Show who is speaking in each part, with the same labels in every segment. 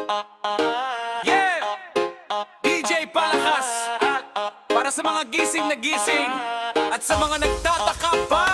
Speaker 1: Yeah! DJ Palakas, para sa mga gising na gising at sa mga nagtataka pa.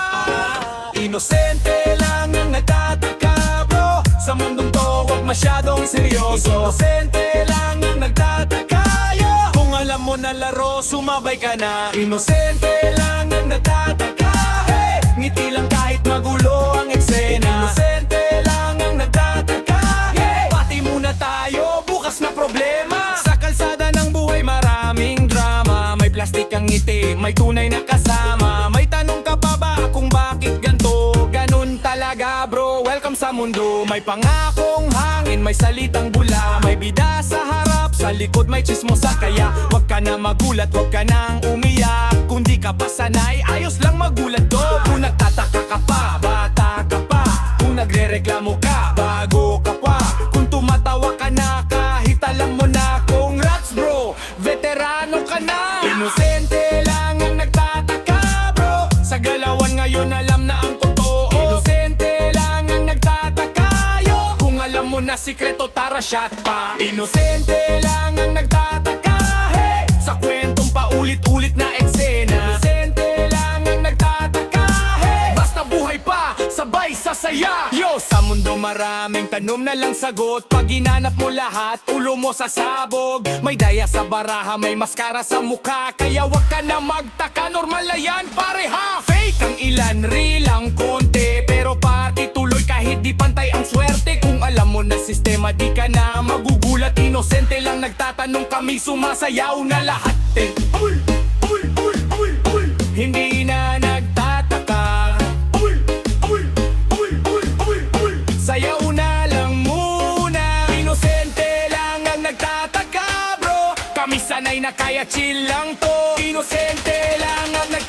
Speaker 1: Inosente lang ang nagtataka, bro. Sa mundong to, huwag masyadong seryoso. Inosente lang ang nagtataka, yo. Kung alam mo na laro, sumabay ka na. Inosente lang ang nagtataka, hey. Ngiti lang kahit magulo ang eksena. Inosente lang ang nagtataka, hey. Pati muna tayo, bukas na problema. Sa kalsada ng buhay maraming drama. May plastik ang ngiti, may tunay na kasama. May tanong ka pa ba kung bakit ganto? Ganun talaga bro, welcome sa mundo. May pangakong hangin, may salitang bula. May bida sa harap, sa likod may chismosa. Kaya wag ka na magulat, wag ka nang umiyak. Kung di ka pa sanay, ayos lang magulat do. Kung nagtataka ka pa, bata ka pa. Kung nagrereklamo ka, bago ka pa. Kung tumatawa ka na, kahit alam mo na. Congrats bro, veterano ka na. Inosente lang ang nagtataka bro. Sa galawan ngayon alam na ang totoo. Inosente lang ang nagtataka, yo. Kung alam mo na sikreto, tara shot pa. Inosente lang ang nagtataka, hey. Sa kwentong paulit-ulit na eksena. Inosente lang ang nagtataka, hey. Basta buhay pa, sabay sasaya. Yo, sa mundo maraming tanong na lang sagot. Pag ginanap mo lahat, ulo mo sasabog. May daya sa baraha, may maskara sa mukha. Kaya wag ka na magtaka, normal na yan pare ha. Fake ang ilan, real ang konti. Pero pati tuloy kahit di pantay ang swerte. Kung alam mo na sistema, di ka na magugulat. Inosente lang nagtatanong, kami sumasayaw na lahat eh. Hindi na nagtataka, sayaw na lang muna. Inosente lang ang nagtataka bro. Kami sanay na kaya chill lang to. Inosente lang ang nagtataka.